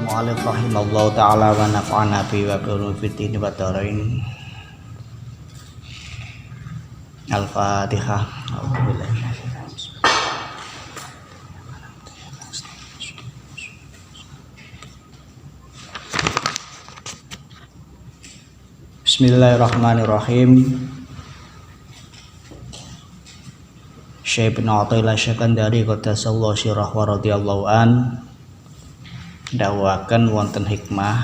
mu'allif rahimallahu ta'ala wa nafa'ana bi wa bi fiddin wa dharain. Al-Fatihah. Bismillahirrahmanirrahim. Syekh bin Athaillah Syakandari qaddasallahu sirah wa radhiyallahu an dakwaken wonten hikmah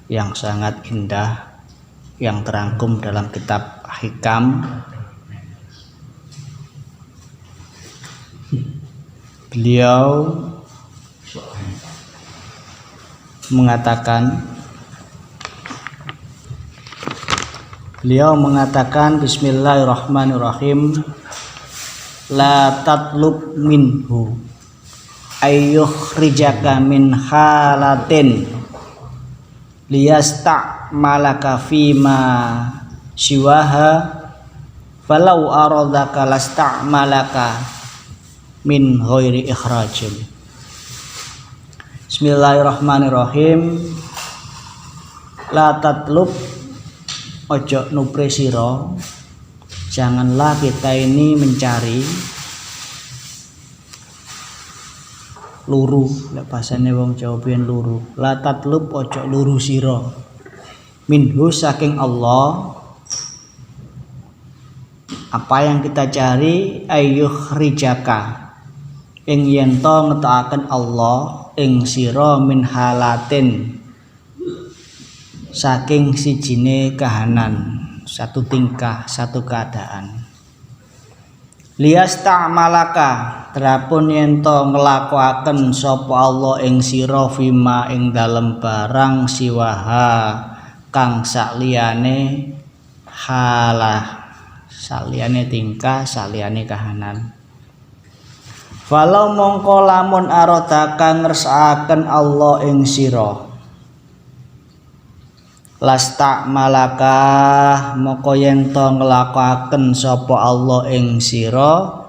yang sangat indah yang terangkum dalam kitab Hikam. Beliau mengatakan Bismillahirrahmanirrahim. La tatlub minhu ayyukhrijaka min halatin liyasta'malaka fima siwaha falau aradaka lasta'malaka min ghairi ikhrajin. Bismillahirrahmanirrahim. La tatlub, ojo nupri siro, janganlah kita ini mencari luru, bahasane wong Jawa biyen luru. La tatlub, ojo luru siro, minhu saking Allah. Apa yang kita cari? Ayyukhrijaka, ing yen to ngetokaken Allah ing sira min halatin, saking sijine kahanan, satu tingkah, satu keadaan. Liyasta'malaka, terapun yen to nglakokaken sapa Allah ing sira fima ing dalem barang siwaha kang sakliyane halah, saliyane tingkah, saliyane kahanan. Walau mongko lamun aradaka ngersakaken Allah ing sira, lasta malaka moko yen to nglakokaken sapa Allah ing sira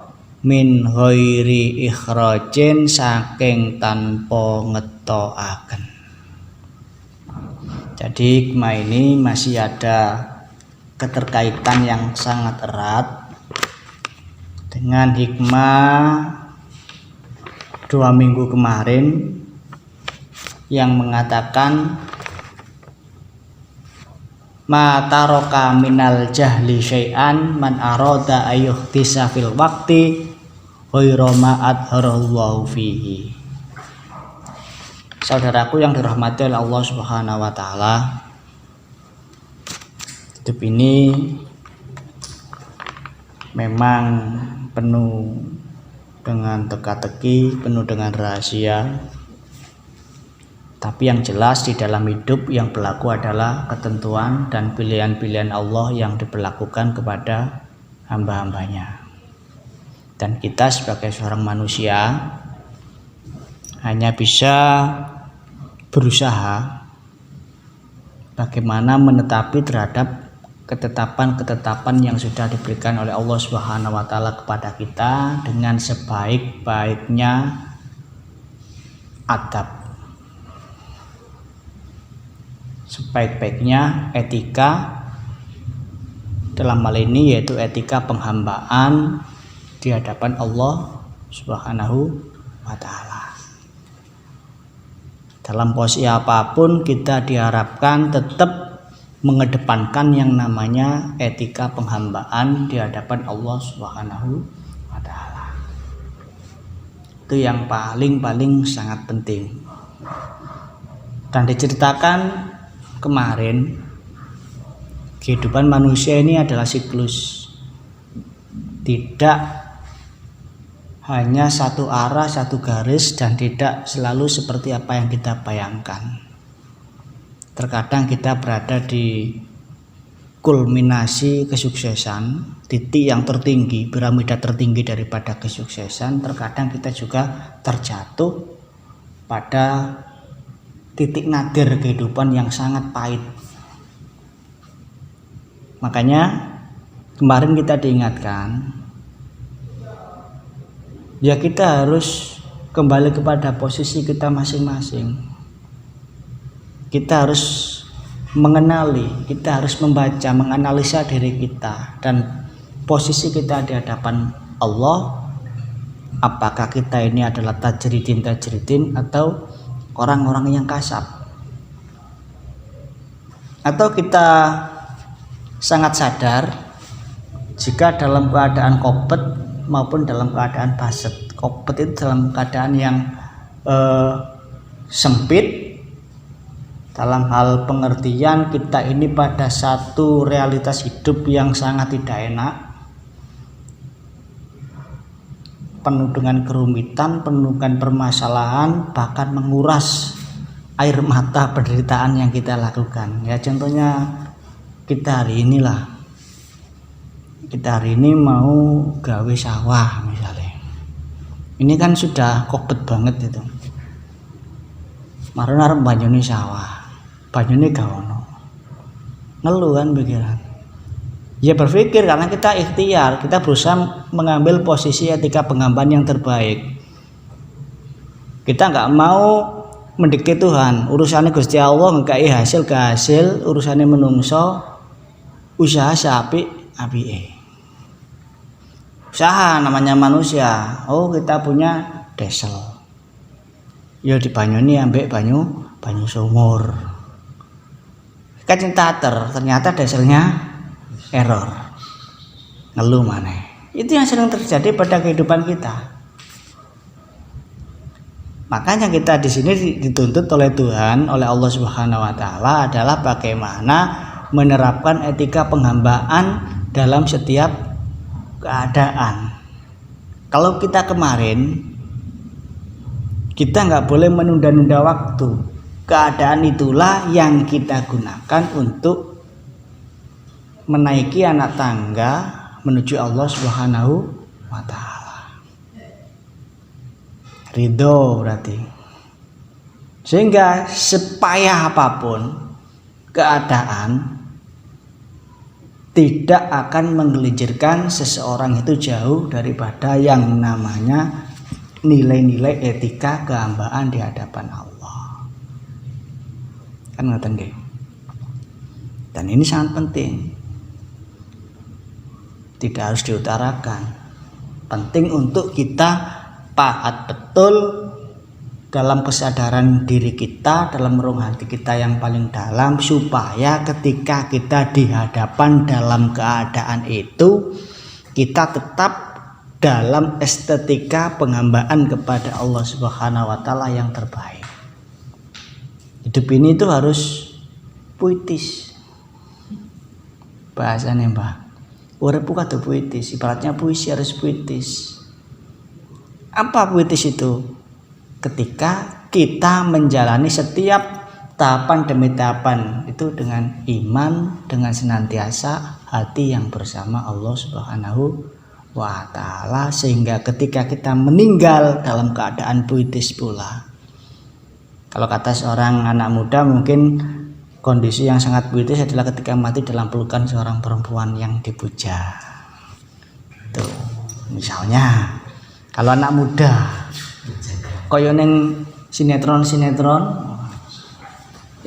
min ghairi ikhrajin, saking tanpa ngetokaken. Jadi hikmah ini masih ada keterkaitan yang sangat erat dengan hikmah 2 minggu kemarin yang mengatakan ma taraka minal jahli syai'an man arada ayyuhtisa fil waqti ghairu ma adharallahu fihi. Saudaraku yang dirahmati oleh Allah Subhanahu wa taala, hidup ini memang penuh dengan teka-teki, penuh dengan rahasia. Tapi yang jelas di dalam hidup yang berlaku adalah ketentuan dan pilihan-pilihan Allah yang diberlakukan kepada hamba-hambanya. Dan kita sebagai seorang manusia hanya bisa berusaha bagaimana menetapi terhadap ketetapan-ketetapan yang sudah diberikan oleh Allah Subhanahu wa taala kepada kita dengan sebaik-baiknya adab, sebaik-baiknya etika, dalam hal ini yaitu etika penghambaan di hadapan Allah Subhanahu wa taala. Dalam posisi apapun kita diharapkan tetap mengedepankan yang namanya etika penghambaan di hadapan Allah Subhanahu wa taala. Itu yang paling sangat penting. Dan diceritakan kemarin, kehidupan manusia ini adalah siklus, tidak hanya satu arah, satu garis, dan tidak selalu seperti apa yang kita bayangkan. Terkadang kita berada di kulminasi kesuksesan, titik yang tertinggi, piramida tertinggi daripada kesuksesan. Terkadang kita juga terjatuh pada titik nadir kehidupan yang sangat pahit. Makanya kemarin kita diingatkan, ya kita harus kembali kepada posisi kita masing-masing. kita harus mengenali, kita harus membaca, menganalisa diri kita dan posisi kita di hadapan Allah. Apakah kita ini adalah tajridin atau orang-orang yang kasar, atau kita sangat sadar jika dalam keadaan kopet maupun dalam keadaan baset. Kopet itu dalam keadaan yang sempit, dalam hal pengertian kita ini pada satu realitas hidup yang sangat tidak enak, penuh dengan kerumitan, penuh dengan permasalahan, bahkan menguras air mata penderitaan yang kita lakukan. Ya contohnya kita hari ini mau gawe sawah misalnya, ini kan sudah kopet banget itu, marun arep banyune sawah, banyune gak ono, ngeluh kan pikiran. Ya berpikir karena kita ikhtiar, kita berusaha mengambil posisi etika pengamban yang terbaik. Kita nggak mau mendikte Tuhan, urusannya Gusti Allah nggak hasil ke hasil, urusannya menungso usaha sapi usaha namanya manusia. Oh kita punya desel, ya di banyuni ambek banyu sumur, kacang ternyata deselnya error, ngeluh maneh. Itu yang sering terjadi pada kehidupan kita. Makanya kita di sini dituntut oleh Tuhan, oleh Allah Subhanahu wa taala adalah bagaimana menerapkan etika penghambaan dalam setiap keadaan. Kalau kita kemarin kita nggak boleh menunda-nunda waktu. Keadaan itulah yang kita gunakan untuk menaiki anak tangga menuju Allah Subhanahu wa taala. Ridho berarti. Sehingga sepayah apapun keadaan tidak akan menggelincirkan seseorang itu jauh daripada yang namanya nilai-nilai etika kehambaan di hadapan Allah. Kan ngoten nggih. Dan ini sangat penting. Tidak harus diutarakan, penting untuk kita pahat betul dalam kesadaran diri kita, dalam relung hati kita yang paling dalam, supaya ketika kita di hadapan dalam keadaan itu kita tetap dalam estetika penghambaan kepada Allah Subhanahu wa taala yang terbaik. Hidup ini itu harus puitis bahasanya, Mbak. Urip kudu puitis, ibaratnya puisi harus puitis. Apa puitis itu? Ketika kita menjalani setiap tahapan demi tahapan itu dengan iman, dengan senantiasa hati yang bersama Allah Subhanahu wa taala, sehingga ketika kita meninggal dalam keadaan puitis pula. Kalau kata seorang anak muda mungkin kondisi yang sangat puitis adalah ketika mati dalam pelukan seorang perempuan yang dipuja. Tuh, misalnya kalau anak muda koyo neng sinetron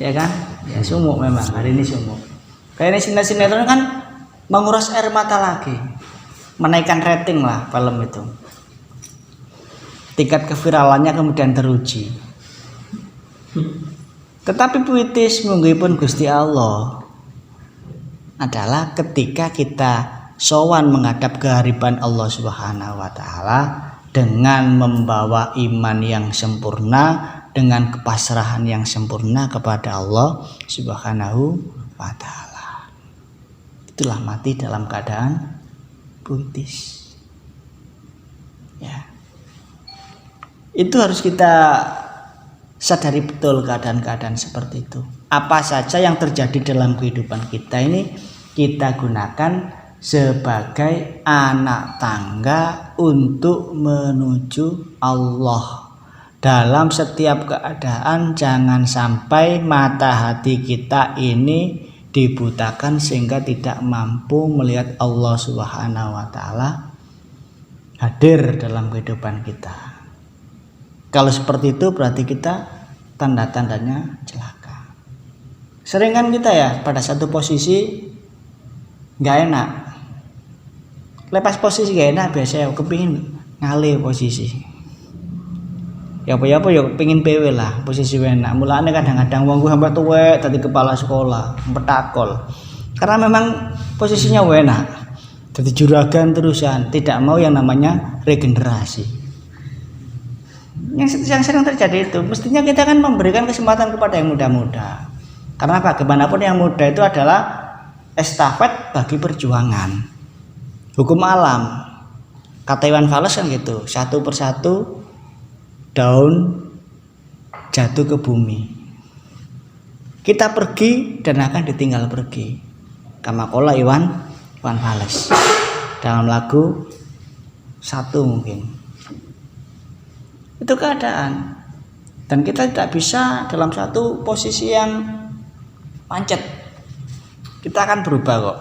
ya kan? Ya sumuk memang, hari ini sumuk. Kayak ini sinetron kan menguras air mata lagi. Menaikkan rating lah film itu. Tingkat keviralannya kemudian teruji. Tetapi puitis munggihipun Gusti Allah adalah ketika kita sowan menghadap kehadiran Allah Subhanahu wa taala dengan membawa iman yang sempurna, dengan kepasrahan yang sempurna kepada Allah Subhanahu wa taala. Itulah mati dalam keadaan puitis. Ya. Itu harus kita sadari betul keadaan-keadaan seperti itu. Apa saja yang terjadi dalam kehidupan kita ini kita gunakan sebagai anak tangga untuk menuju Allah. Dalam setiap keadaan jangan sampai mata hati kita ini dibutakan sehingga tidak mampu melihat Allah Subhanahu wa taala hadir dalam kehidupan kita. Kalau seperti itu berarti kita tanda-tandanya celaka. Sering kan kita ya pada satu posisi nggak enak, lepas posisi nggak enak biasanya kepingin ngalih posisi. Ya apa ya kepingin PW lah posisi enak. Mulanya kadang-kadang wong gue sampai tuwek tadi kepala sekolah petakol karena memang posisinya enak. Jadi juragan terusan, tidak mau yang namanya regenerasi. Yang sering terjadi itu, mestinya kita kan memberikan kesempatan kepada yang muda-muda. Karena bagaimanapun yang muda itu adalah estafet bagi perjuangan. Hukum alam. Kata Iwan Fals kan gitu, satu persatu daun jatuh ke bumi. Kita pergi dan akan ditinggal pergi. Kamakola Iwan Fals dalam lagu Satu mungkin. Itu keadaan. Dan kita tidak bisa dalam satu posisi yang pancet. Kita akan berubah kok.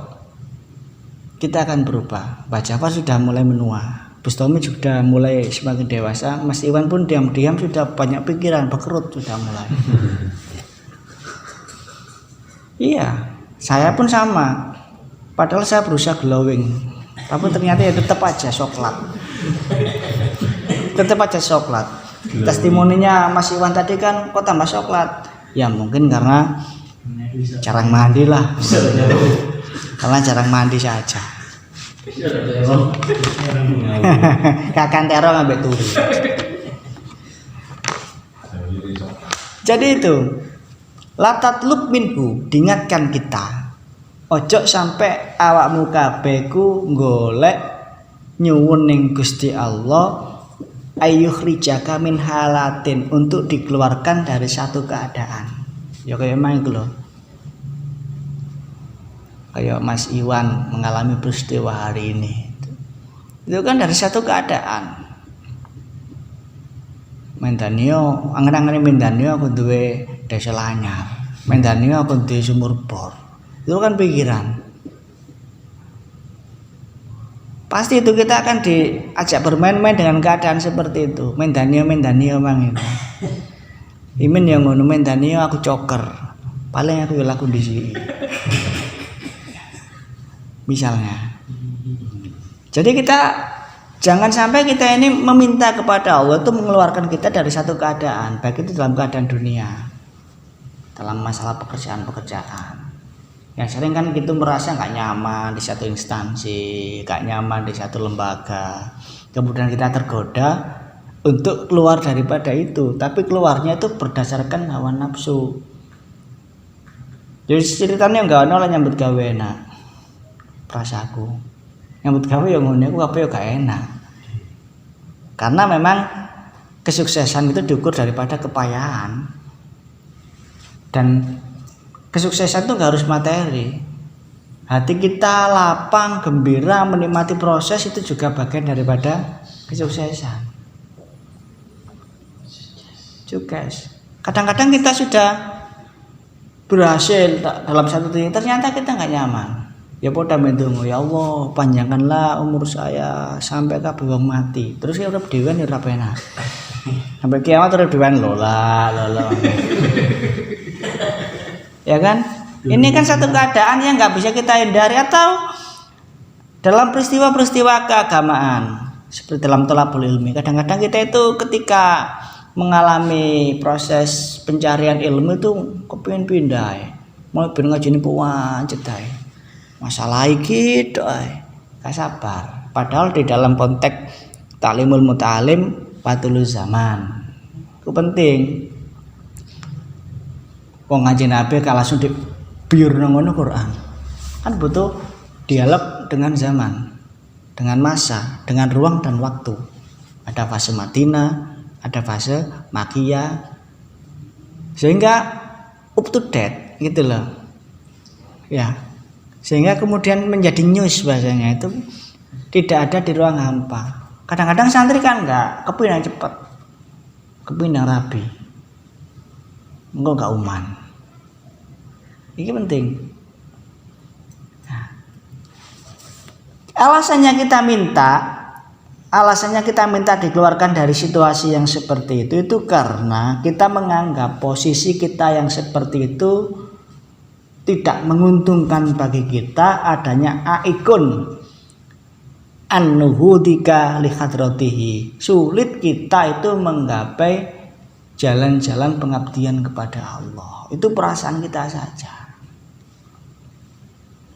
Kita akan berubah. Mbak Jafar sudah mulai menua. Bustomi sudah mulai semakin dewasa. Mas Iwan pun diam-diam sudah banyak pikiran, berkerut sudah mulai. Iya, saya pun sama. Padahal saya berusaha glowing, tapi ternyata ya tetap aja coklat. Tetap aja coklat. Testimoninya Mas Iwan tadi kan kok tambah coklat? Ya mungkin karena jarang mandi lah. Karena jarang mandi saja. Kakan terong ambek turu. Jadi itu latatlub minhu, diingatkan kita. Ojo sampai awakmu kabeh ku golek nyuwun ning Gusti Allah ayyukhrijaka min halatin, untuk dikeluarkan dari satu keadaan. Ya kayak main itu loh. Kayak Mas Iwan mengalami peristiwa hari ini. Itu kan dari satu keadaan. Mendanio, angen-angen mendanio aku duwe desa lanyar. Mendanio aku duwe sumur bor. Itu kan pikiran. Pasti itu kita akan diajak bermain-main dengan keadaan seperti itu. Mendanio mang itu. Imin yang ngono mendanio aku coker. Paling aku laku di sini. Misalnya. Jadi kita jangan sampai kita ini meminta kepada Allah itu mengeluarkan kita dari satu keadaan, baik itu dalam keadaan dunia, dalam masalah pekerjaan. Yang sering kan kita merasa nggak nyaman di satu instansi, nggak nyaman di satu lembaga, kemudian kita tergoda untuk keluar daripada itu, tapi keluarnya itu berdasarkan hawa nafsu. Jadi ceritanya nggak ono lah nyambut gawe enak, perasaku nyambut gawe yang ngono aku apa ya gak enak, karena memang kesuksesan itu diukur daripada kepayahan, dan kesuksesan itu gak harus materi. Hati kita lapang, gembira, menikmati proses itu juga bagian daripada kesuksesan. Sukses. Kadang-kadang kita sudah berhasil dalam satu titik, ternyata kita nggak nyaman. Ya poda mendongo, ya Allah panjangkanlah umur saya sampai kabeh wong mati. Terus ya urip dhewean ya ora penak. Sampai kiamat urip dhewean lola. Ya kan? Ini kan satu keadaan yang nggak bisa kita hindari, atau dalam peristiwa-peristiwa keagamaan seperti dalam thalabul ilmi. Kadang-kadang kita itu ketika mengalami proses pencarian ilmu itu kepengin pindah, mau ben ngajeni puwancet ae. Masalah iki tok ae. Gak sabar. Padahal di dalam konteks ta'limul muta'alim fatul zaman. Itu penting. Wong ngaji Nabi kalau langsung dibiur nang ngono Quran. Kan butuh dialog dengan zaman, dengan masa, dengan ruang dan waktu. Ada fase Madinah, ada fase Makkiyah. Sehingga up to date gitu loh. Ya. Sehingga kemudian menjadi news bahasanya itu tidak ada di ruang hampa. Kadang-kadang santri kan enggak kepindah cepat, kepindah rapi, enggak uman. Ini penting. Nah, alasannya kita minta dikeluarkan dari situasi yang seperti itu karena kita menganggap posisi kita yang seperti itu tidak menguntungkan bagi kita adanya aikun an-nuhudika li hadratihi. Sulit kita itu menggapai jalan-jalan pengabdian kepada Allah. Itu perasaan kita saja.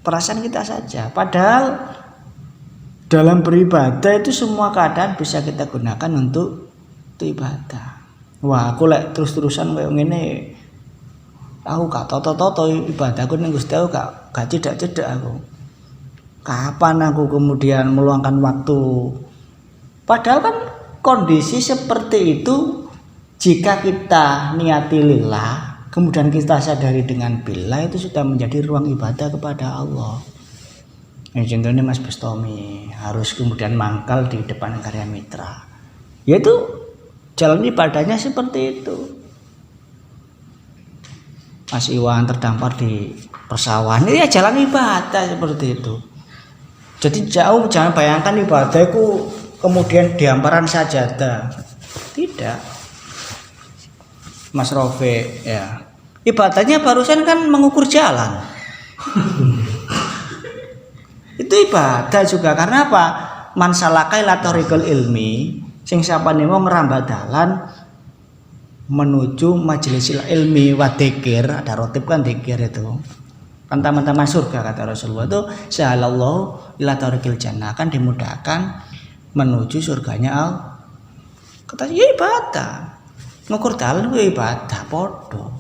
Perasaan kita saja. Padahal dalam beribadah itu semua keadaan bisa kita gunakan untuk ibadah. Wah, aku lek terus-terusan kayak ngene, aku gak toto-toto ibadahku ning Gusti aku gak cedak-cedak aku. Kapan aku kemudian meluangkan waktu? Padahal kan kondisi seperti itu jika kita niati lillah, kemudian kita sadari dengan billah, itu sudah menjadi ruang ibadah kepada Allah. Contohnya Mas Bustomi harus kemudian mangkal di depan karya mitra, yaitu jalan ibadahnya seperti itu. Mas Iwan terdampar di persawahan, ini ya jalan ibadah seperti itu. Jadi jauh, jangan bayangkan ibadah itu kemudian di hamparan sajadah. Tidak, Mas Rofi, ya ibadahnya barusan kan mengukur jalan. Itu ibadah juga, karena apa? Man salakai la tariqal ilmi, sing sapane mau ngerambah dalan menuju majlisil ilmi wa dzikir. Ada rotib kan dzikir itu. Kan taman-taman surga kata Rasulullah itu, sahalallahu ila tariqil jannah, akan dimudahkan menuju surganya Allah. Kata ya ibadah. Ngukur dalan itu ibadah podo.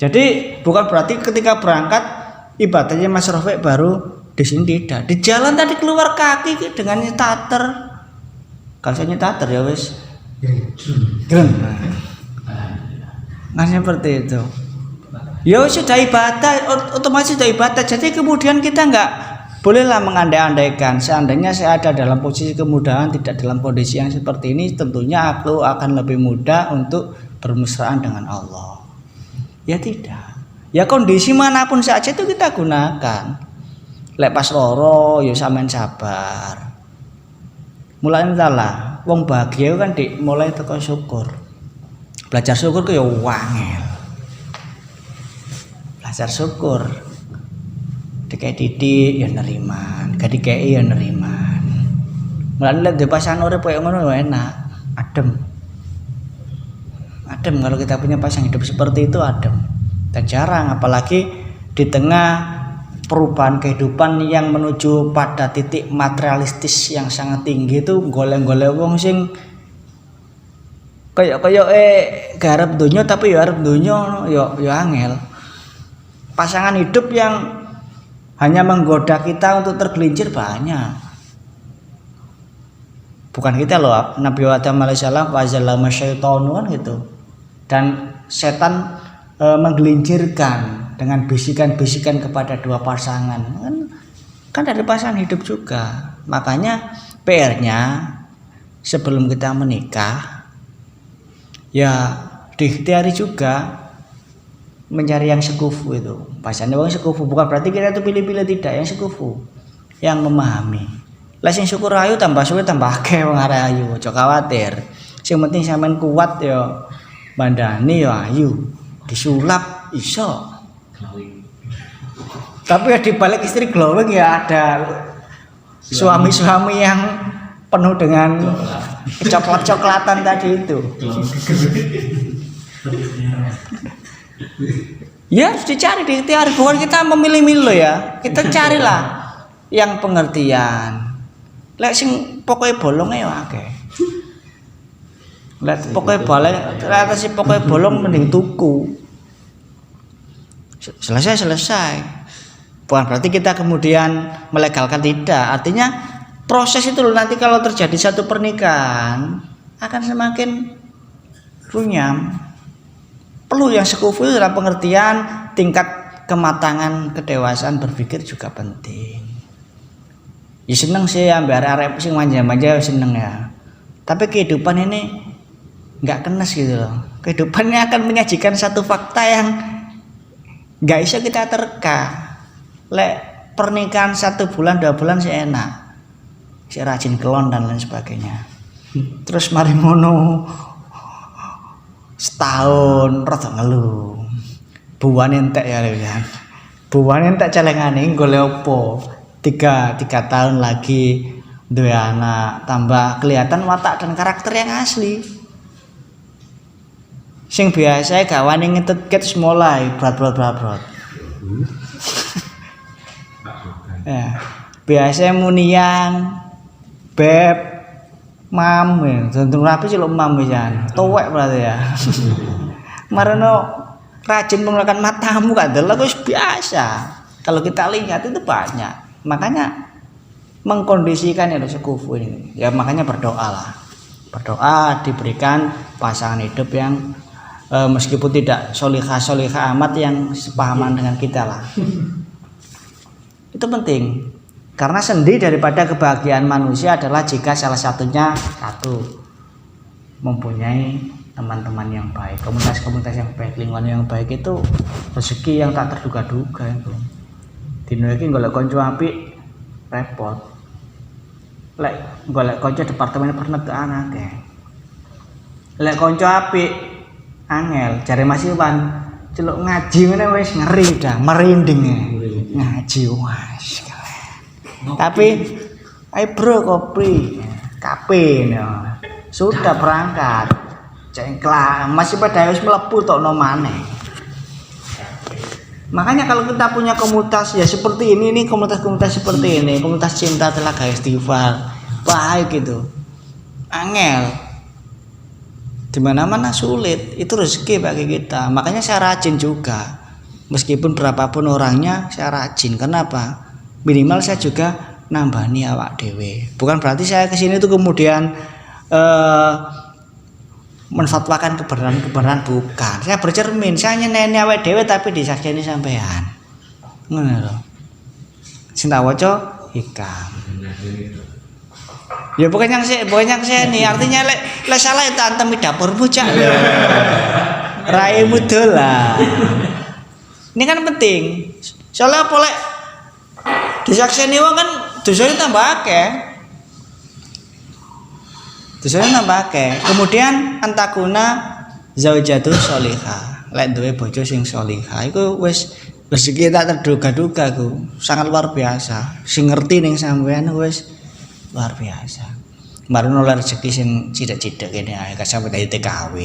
Jadi bukan berarti ketika berangkat ibadahnya Mas Rafiq baru di sini, tidak. Di jalan tadi keluar kaki dengan nyetater. Kalau saya nyetater ya wis. Nah seperti itu. Ya sudah ibadah, otomatis sudah ibadah. Jadi kemudian kita nggak bolehlah mengandai-andaikan. Seandainya saya ada dalam posisi kemudahan, tidak dalam kondisi yang seperti ini, tentunya aku akan lebih mudah untuk bermesraan dengan Allah. Ya tidak. Ya kondisi manapun saja itu kita gunakan. Lek pas loro ya sampean sabar. Mulai entahlah, wong bahagia kan mulai teko syukur. Belajar syukur ku ya wangel. Belajar syukur. Dikei didik ya neriman, gak dikei ya neriman. Mulai lek di pasangan urip koyo ngono enak, adem. Adem kalau kita punya pasangan hidup seperti itu adem. Dan jarang, apalagi di tengah perubahan kehidupan yang menuju pada titik materialistis yang sangat tinggi itu, golek-golek wong sing kayak garap dunia tapi ya arep dunia ya angel. Pasangan hidup yang hanya menggoda kita untuk tergelincir banyak. Bukan kita loh, Nabi Adam alaihissalam wazallama syaitanu kan gitu. Dan setan menggelincirkan dengan bisikan-bisikan kepada dua pasangan, kan dari pasangan hidup juga. Makanya PR-nya sebelum kita menikah ya diikhtiari juga mencari yang sekufu itu. Pasangan yang sekufu bukan berarti kita itu pilih-pilih, tidak, yang sekufu, yang memahami. Lah sing syukur ayu tambah suwe tambah akeh wong arek ayu, aja khawatir. Sing penting sampean kuat ya, bandani ya ayu, disulap iso. Tapi ya dibalik istri glowing ya ada suami-suami yang penuh dengan coklat-coklatan tadi itu. Ya harus dicari, diikhtiar, bukan kita memilih-milih ya. Kita carilah yang pengertian. Lek sing pokoke bolonge ya akeh. Lek pokoke bolong mending tuku. Selesai. Bukan berarti kita kemudian melegalkan, tidak. Artinya proses itu loh, nanti kalau terjadi satu pernikahan akan semakin runyam. Perlu yang sekufu dalam pengertian tingkat kematangan, kedewasaan berpikir juga penting. Ya seneng sih ambek arek sing manja-manja seneng ya. Tapi kehidupan ini nggak kenes gitu loh. Kehidupannya akan menyajikan satu fakta yang nggak bisa kita terka. Lek pernikahan 1 bulan 2 bulan sih enak, si rajin kelon dan lain sebagainya. Terus mari mono setahun rada ngeluh, buan entek ya kan. Buan entek celengane golek opo? 3 tahun lagi duwe anak, tambah kelihatan watak dan karakter yang asli. Sing biasa gak wani ngetut ket mulai brat. Ya, biasa munian beb mam ya, tentu rapi sih lo mam ya, tuwek berarti ya. Marano rajin menggunakan matamu kan, adalah biasa. Kalau kita lihat itu banyak, makanya mengkondisikan yang sekufu ini. Ya makanya berdoalah, berdoa diberikan pasangan hidup yang meskipun tidak solihah amat yang sepahaman dengan kita lah. Itu penting. Karena sendi daripada kebahagiaan manusia adalah jika salah satunya mempunyai teman-teman yang baik, komunitas-komunitas yang baik, lingkungan yang baik. Itu rezeki yang tak terduga-duga itu. Dino iki golek kanca apik repot. Lek golek kanca departemen pernegaan akeh. Lek kanca apik angel, jare Mas Iwan celuk ngaji ngene wis ngeri dah, merinding ngaji wis. Tapi ayo bro kopi kape no. Sudah berangkat cengklah masih pada harus melepuh tok no maneh. Makanya kalau kita punya komunitas ya seperti ini komunitas seperti ini, komunitas cinta telaga istighfar baik gitu angel dimana-mana sulit, itu rezeki bagi kita. Makanya saya rajin juga meskipun berapapun orangnya saya rajin. Kenapa? Minimal saya juga nambani awak dewe. Bukan berarti saya kesini tuh kemudian menfatwakan kebenaran, bukan. Saya bercermin, saya nyeneni awak dewe tapi disaksikan sampean. Ngono lho. Sing tak waca hikam. Ya bukan yang saya nih, artinya lek salah itu antem di dapurmu cak. Raimu dolah. Ini kan penting. Soalnya apa lek disaksikan wong kan dosanya tambah akeh. Kemudian antakuna zaujatu sholihah. Lek duwe bojo sing sholihah iku wis rezeki tak terduga-duga ku. Sangat luar biasa. Sing ngerti ning sampean wis luar biasa. Kemarin oleh rezeki sing cidak-cidak kene ae sampe dadi TKW.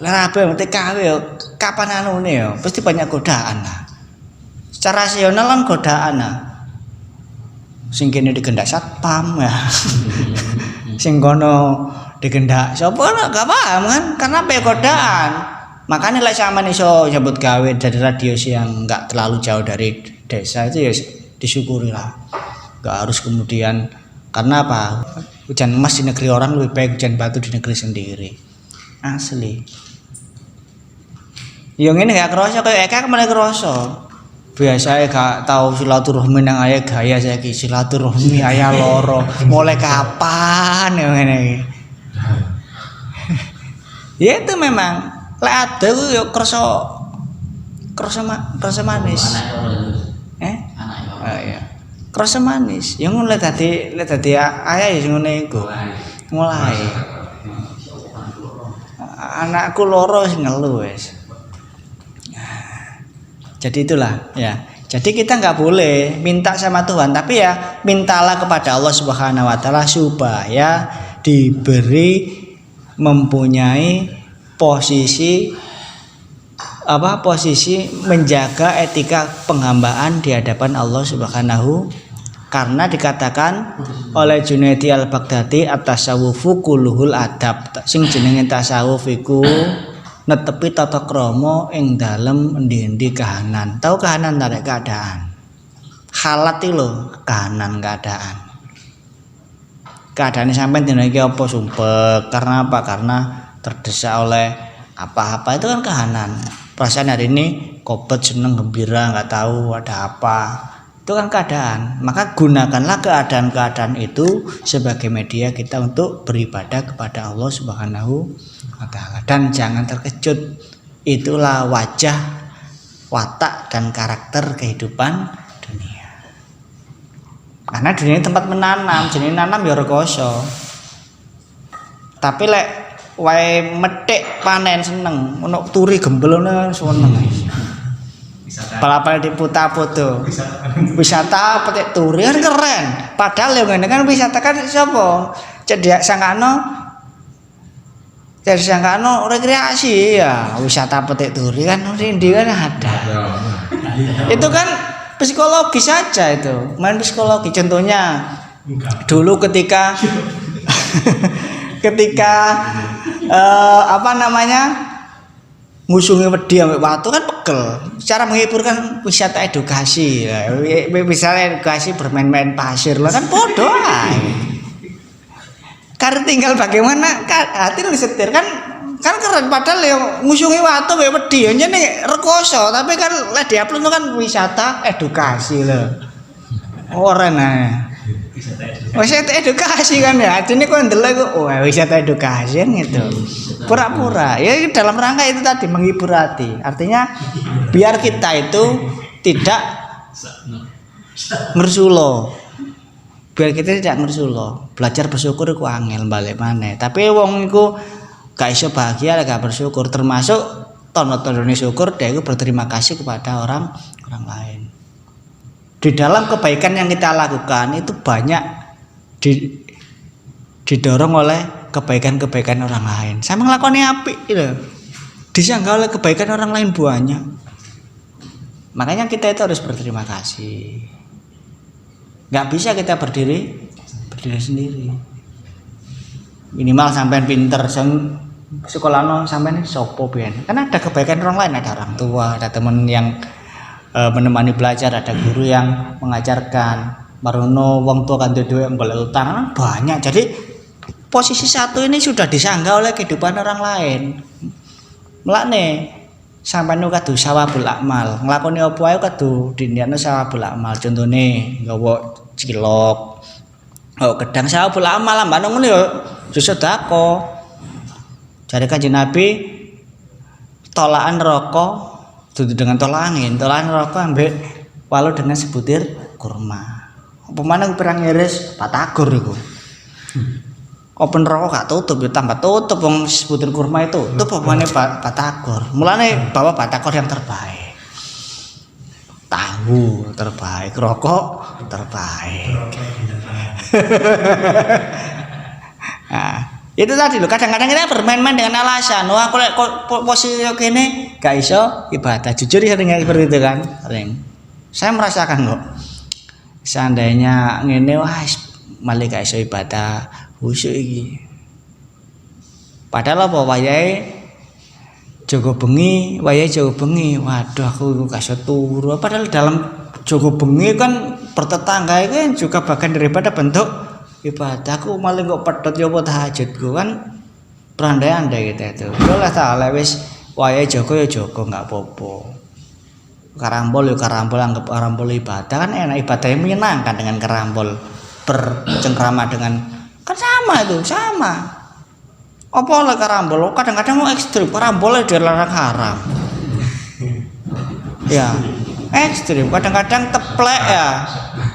Lah apa TKW kapan anune yo pasti banyak godaan lah. Secara rasional kan godaan lah. Sing kene digendak satpam ya. Sing kono digendak sapa gak paham kan karena apa godaan. Makanya lek sampean iso nyebut gawe dari radius yang enggak terlalu jauh dari desa itu ya disyukurilah. Enggak harus kemudian karena apa? Hujan emas di negeri orang lebih baik hujan batu di negeri sendiri. Asli. Yang ini gak kerasa kayak Eka kemana kerasa. Biasa gak tahu silaturahmi nang aya gaya saiki silaturahmi aya loro. Mulai kapan ya ngene iki? Ya itu memang lek ada ku yo kerasa manis. Oh iya. Kerasa manis. Yang mulai tadi ayah ya ngene iku. Mulai. Anakku loro sing ngelu wis. Jadi itulah ya. Jadi kita nggak boleh minta sama Tuhan, tapi ya mintalah kepada Allah Subhanahu Wa Taala supaya diberi mempunyai posisi menjaga etika penghambaan di hadapan Allah Subhanahu. Karena dikatakan oleh Junaidi al-Baghdadi at-tasawufu kulluhul adab. Sing jenenge tasawuf iku netepi tata krama ing dalem endi-endi kahanan. Tahu kahanan tarik keadaan. Halat iki lho, kahanan keadaan. Keadaane sampean dina iki apa sumpek? Karena apa? Karena terdesak oleh apa-apa itu kan kahanan. Perasaan hari ini kopet seneng gembira enggak tahu ada apa. Itu kan keadaan. Maka gunakanlah keadaan-keadaan itu sebagai media kita untuk beribadah kepada Allah Subhanahu wa Ta'ala. Dan jangan terkejut, itulah wajah, watak dan karakter kehidupan dunia. Karena dunia ini tempat menanam, jenis nanam ya rekoso. Tapi lek wae metik panen seneng, ono turi gembel ngono seneng. Palapal diputa foto. Wisata petik turi kan keren. Padahal yang ngene kan wisata kan sapa? Cedhak sangkano. Jadi sangkano rekreasi ya, wisata petik turi kan ndi kan ada. Itu kan psikologi saja itu. Main psikologi contohnya dulu ketika apa namanya? Ngusungi wedi ambek watu kan pegel. Cara menghibur kan wisata edukasi. Misalnya edukasi bermain-main pasir lah kan bodoh ae. Karena tinggal bagaimana hati disetir kan keren padahal yang ngusungi watu ambek wedi nih rekoso tapi kan lek diupload itu kan wisata edukasi loh. Orang ae. Wisata edukasi kan ya, ini kok ndelok kok wisata edukasi kan gitu. Pura-pura, ya dalam rangka itu tadi menghibur hati. Artinya biar kita itu tidak ngersulo. Biar kita tidak ngersulo. Belajar bersyukur iku angel balik maneh. Tapi wong iku gak iso bahagia gak bersyukur termasuk tono-tonone syukur dia itu berterima kasih kepada orang lain. Di dalam kebaikan yang kita lakukan itu banyak didorong oleh kebaikan-kebaikan orang lain. Saya ngelakoni apik gitu. Disangka oleh kebaikan orang lain banyak. Makanya kita itu harus berterima kasih. Gak bisa kita berdiri sendiri. Minimal sampean pinter, sekolahno sampean sopo pian. Karena ada kebaikan orang lain, ada orang tua, ada teman yang menemani belajar, ada guru yang mengajarkan. Marono wong tua kan duwe golek utang banyak. Jadi posisi satu ini sudah disanggah oleh kehidupan orang lain. Melakne sampeyan kadu sawabul amal, nglakoni apa ae kadu dindiakno sawabul amal. Contone nggawa cilok, gedang sawabul amal ambane ngono ya sedekah. Jare Kanjeng Nabi tolakan rokok dudu dengan tolak angin, tolakan rokok ambek walau dengan sebutir kurma. Apa maneh perang ngiris batagor iku. Open rokok gak tutup ya tambah tutup wong sebutir kurma itu tutup apa maneh batagor. Mulane bawa batagor yang terbaik. Tahu terbaik, rokok terbaik. Nah, itu tadi loh, kadang-kadang kita bermain-main dengan alasan. Wah, aku lek posisi kene gak iso ibadah. Jujur sering seperti itu kan, sering. Saya merasakan kok. Seandainya ngene wah malah gak iso ibadah, khusyuk iki. Padahal apa wayahe jaga bengi, waduh aku gak iso turu. Padahal dalam jaga bengi kan bertetangga itu kan juga bagian daripada bentuk ibadah. Aku malah kok pedhot ya apa tahajudku kan berandai-andai kita itu. Allah taala wis wayahe jaga ya jaga enggak apa-apa. Karambol ya karambol, anggap karambol ibadah kan enak, ibadahnya menyenangkan dengan karambol bercengkrama dengan kan sama itu sama. Apa oleh karambol? Kadang-kadang mau ekstrim karambolnya dilarang haram. Ya ekstrim, kadang-kadang teplek ya,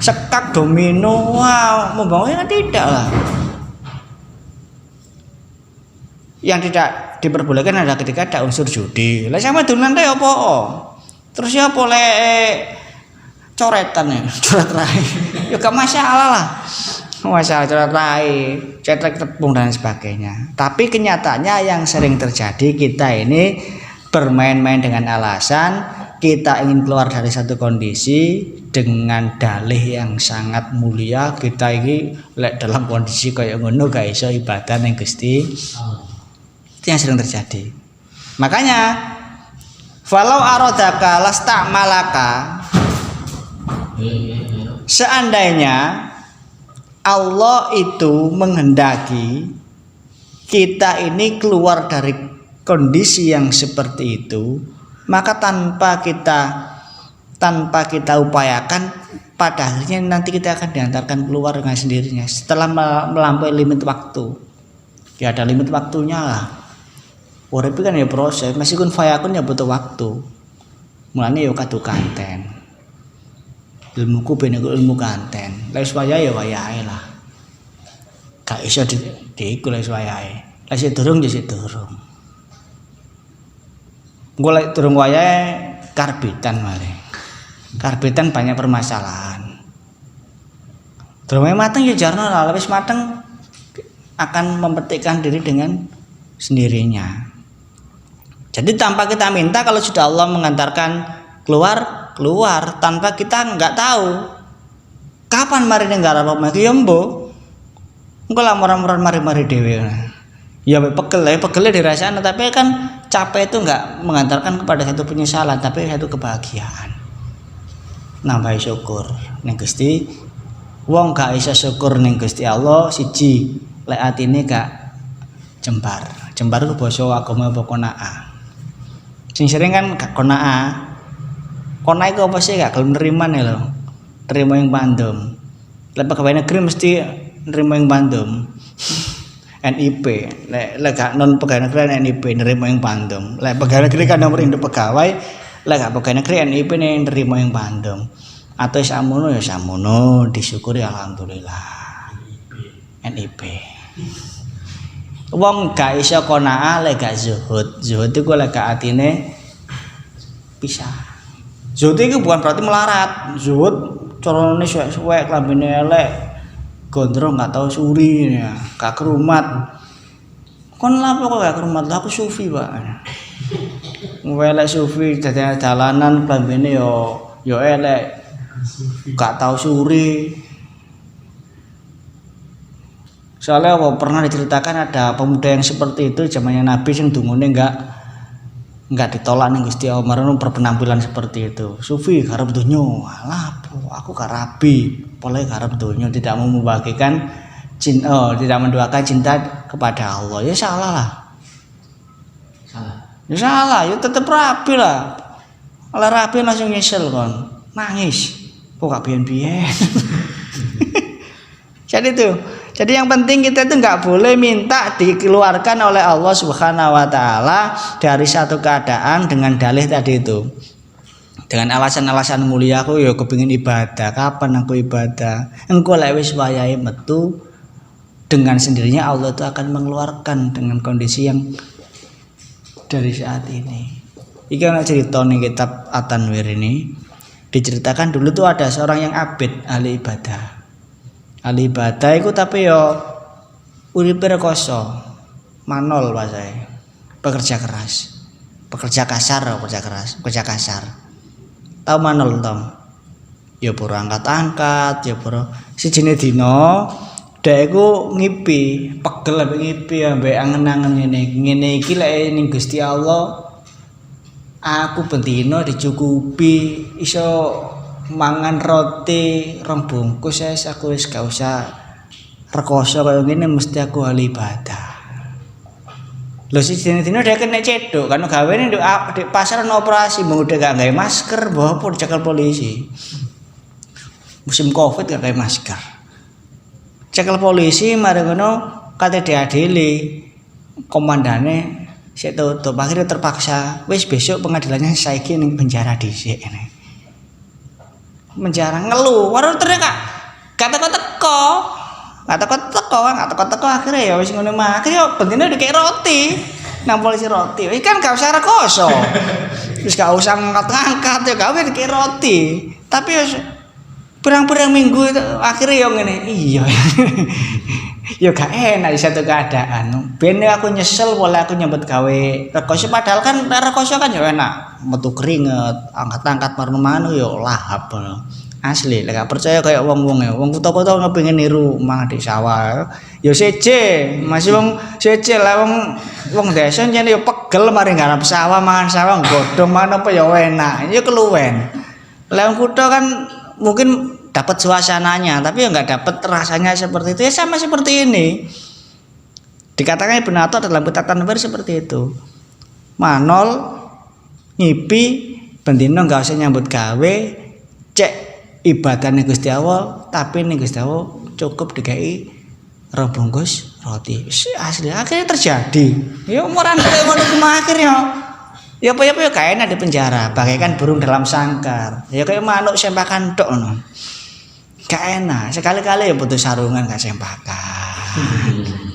sekak domino, wow, membangunnya tidak lah. Yang tidak diperbolehkan adalah ketika ada unsur judi. Lah sama dolan teh apa? Terus ya boleh coretan ya, coret rai. Ya gak masalah lah. Masalah coret rai, cetek tepung dan sebagainya. Tapi kenyataannya yang sering terjadi kita ini bermain-main dengan alasan kita ingin keluar dari satu kondisi dengan dalih yang sangat mulia. Kita ini dalam kondisi kayak ngono gak iso ibadah ning Gusti. Itu yang sering terjadi. Makanya falau aradaka lastakmalaka, seandainya Allah itu menghendaki kita ini keluar dari kondisi yang seperti itu, maka tanpa kita upayakan pada akhirnya nanti kita akan diantarkan keluar dengan sendirinya setelah melampaui limit waktu. Ya ada limit waktunya lah. Urip kan ya proses, meskipun fayakun ya butuh waktu. Mulane ya kadu kanten. Ilmuku ben ilmu kanten. Lah wayahe ya wayahe lah. Gak iso diiku lah wayahe. Lah sik durung ya sik durung. Golek durung wayahe karbitan mari. Karbitan banyak permasalahan. Durung mateng ya jarno lah, wis mateng akan mempetikkan diri dengan sendirinya. Jadi tanpa kita minta, kalau sudah Allah mengantarkan keluar tanpa kita nggak tahu kapan mari nenggak apa ya mbo. Engko lah moran-moran mari-mari dhewe. Ya pegel dirasakan, tapi kan capek itu nggak mengantarkan kepada satu penyesalan, tapi satu kebahagiaan. Nambah syukur ning Gusti. Wong gak iso syukur ning Gusti Allah siji, lek atine gak jembar. Jembar ku basa agama apa qanaah. Sing sering kan gak qanaah. Qanaah iku apa sih gak gelem neriman lho. Terima yang bandem. Lek pegawai negeri mesti nerima yang bandem. NIP, lek gak non pegawai negeri NIP nerima yang bandem. Lek pegawai negeri kan nomor induk pegawai, lek gak pegawai negeri NIP nih nerima yang bandem. Atau samono ya samono, disyukuri alhamdulillah. NIP. Wong gak iso qanaah lek gak zuhud. Zuhud iku lek gak atine pisah. Zuhud itu bukan berarti melarat. Zuhud carane suwek-suwek klambine elek. Gondrong gak tahu suri ya, gak kerumat. Kon lapo kok gak kerumat? Aku sufi, Pak. Welek sufi dadi dalanan klambine yo elek. Gak tahu suri. Soalnya pernah diceritakan ada pemuda yang seperti itu zamannya Nabi sing dungune enggak ditolak ning Gusti Allah, marang berpenampilan seperti itu. Sufi garap dunyo, alah aku gak rabi, boleh garap dunyo, tidak mau membagikan cinta, tidak mendoakan cinta kepada Allah. Ya salah lah. Ya salah, ya tetap rabi lah. Kalau rabi langsung nyesel kon, nangis. Kok gak biyen-biyen. Jadi yang penting kita itu nggak boleh minta dikeluarkan oleh Allah Subhanahu Wa Taala dari satu keadaan dengan dalih tadi itu, dengan alasan-alasan mulia. Aku ya kepingin ibadah, kapan aku ibadah? Engko lek wis wayahe metu, dengan sendirinya Allah itu akan mengeluarkan dengan kondisi yang dari saat ini. Iki ana cerita ning kitab At-Tanwir ini, diceritakan dulu tuh ada seorang yang abid ahli ibadah. Ahli ibadah itu tapi yo uripe rekoso, manol bahasane. Pekerja keras. Pekerja kasar. Tahu manol tom? Ya pura angkat-angkat, ya pura sijine dina dhek iku ngipi, pegel ambek ngipi ambek angen-angen ngene iki lek ning Gusti Allah aku bendina dicukupi iso mangan roti 2 bungkus aku wis gak usah rekoso kaya ngene, mesti aku ahli ibadah. Lho dina dhek nek cedhok kan gawene di pasar ana operasi mung dhek gak gawe masker, mbah apa dicekel polisi. Musim Covid gak gawe masker. Cekel polisi mari ngono kate diadili. Komandane sik tutup, akhirnya terpaksa wis besok pengadilannya saiki ning penjara dhisik ngene. Menjarah ngeluh, waduh ternyata gak teko-teko akhirnya ya wis ngono mah, akhirnya bentine dikek roti nang polisi roti, kan gak usah rekoso wis gak usah ngangkat-ngangkat ya gawe dikek roti, tapi ya berang-berang minggu itu akhirnya ya ngene iya ya gak enak di satu keadaan. Ben aku nyesel boleh aku nyambut gawe rekoso, padahal kan rekoso kan ya enak, metu keringet, angkat-angkat marno-manu ya lahap. Asli, lek gak percaya kayak wong-wong ya. Wong kota-kota ngepengin niru mang di sawah. Ya seje, masih wong seje lah wong desa yen ya pegel mari garap sawah mangan sawah godhong mangan apa ya enak. Ya keluwen. Lah wong kutha kan mungkin dapat suasananya, tapi ya nggak dapat rasanya seperti itu. Ya sama seperti ini. Dikatakan Ibnu Atha dalam kitab At-Tanwir seperti itu. Manol, ngipi, bendino nggak usah nyambut gawe, cek ibadahnya Gusti Allah, tapi nih Gusti Allah cukup dikai 2 bungkus roti. Asli akhirnya terjadi. Ya umuran kayak ngono akhirnya. Ya apa gak enak di penjara, bagaikan burung dalam sangkar. Ya kayak manuk sempakan tok ngono. Gak enak, sekali-kali ya putus sarungan gak sempakan.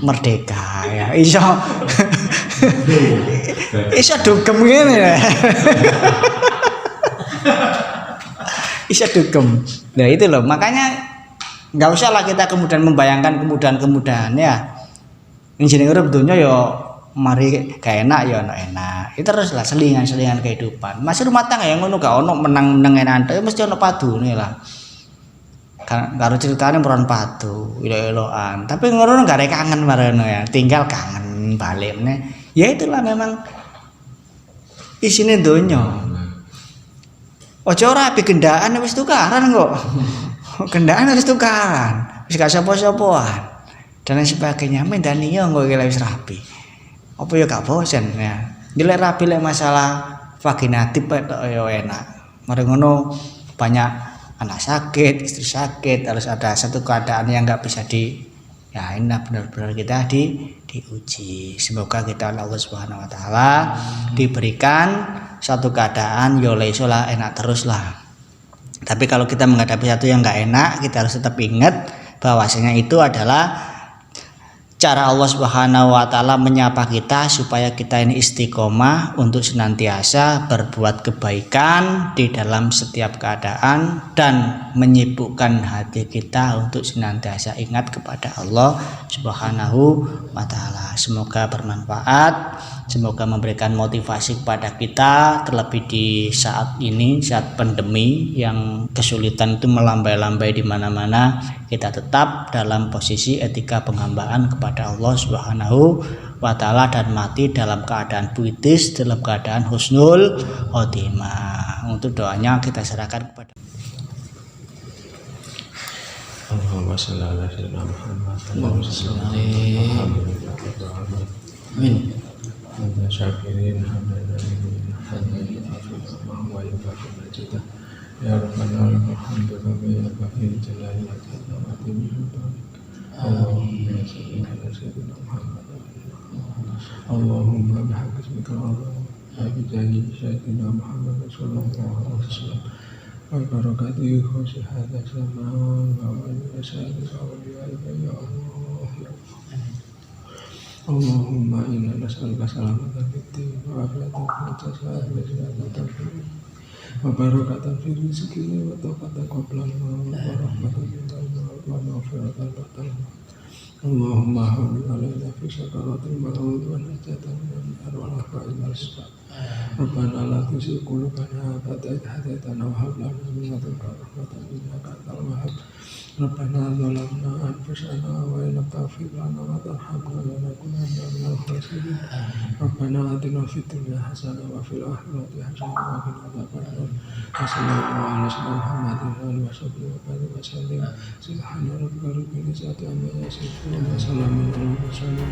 Merdeka ya iso Iso dugem ngene ya. Iso dugem. Nah itu loh, makanya nggak usah lah kita kemudian membayangkan kemudahan-kemudahan ya. Ini jenenge urip donya ya mari gak enak ya enak. Itu terus lah selingan-selingan kehidupan. Masih rumah tangga yang ngono gak ono menang-menang enak, mesti ono padune lah. Karo ceritane peron padu, ilo-iloan. Tapi ngono gak ada kangen mareno ya, tinggal kangen balik meneh. Ya itulah memang isine donya. Ojo ora api gendaan wis tukaran kok. Gendaan wis tukaran. Wis gak sapa-sapaan. Dan lain sebagainya mendani yo engko wis rapi. Apa ya gak bosen ya. Nilai rapi lek masalah vaginatif tok yo enak. Mari ngono banyak anak sakit, istri sakit, harus ada satu keadaan yang nggak bisa ya ini benar-benar kita diuji. Semoga kita Allah Subhanahu Wa Taala diberikan satu keadaan yolesolah enak terus lah. Tapi kalau kita menghadapi satu yang nggak enak, kita harus tetap ingat bahwasanya itu adalah cara Allah Subhanahu Wa Taala menyapa kita supaya kita ini istiqomah untuk senantiasa berbuat kebaikan di dalam setiap keadaan dan menyibukkan hati kita untuk senantiasa ingat kepada Allah Subhanahu Wa Taala. Semoga bermanfaat, semoga memberikan motivasi kepada kita, terlebih di saat ini, saat pandemi yang kesulitan itu melambai-lambai di mana-mana, kita tetap dalam posisi etika penghambaan kepada Allah Subhanahu Wa Taala dan mati dalam keadaan puitis, dalam keadaan husnul khotimah. Untuk doanya kita serahkan kepada Allahumma shalli ala sayyidina Muhammad. Amin. Ya Rabbana lakal hamdu kama yanbaghi li jalali wajhika Allahumma shalli ala sayyidina Muhammad. Allahumma bihaqqi ismika al-azam wa bi jahi sayyidina Muhammad sallallahu alaihi wasallam wa barakatihi khusus hadha zaman wa wa sayyidina ya Allah ya Allahumma inna nas'aluka salamatan fid din wa afiyatan fil jasad wa barakatan fil rizqi wa taqatan qabla wa rahmatan wa maghfiratan ba'da Allahumma hawwin 'alaina fi sakaratil maut wa najatan min arwah wal asbab Rabbana la tuzigh qulubana ba'da idh hadaytana wa hab lana min ladunka rahmatan innaka antal wahhab Rabbana zalamna anfusana wa in lam taghfir lana wa tarhamna lanakunanna minal khasirin Rabbana atina fid dunya hasanah wa fil akhirati hasanah wa qina adzabannar Sallallahu alaihi Muhammadin wa sahbihi wa sallam subhana rabbika rabbil izzati amma yasifun wa salamun alal mursalin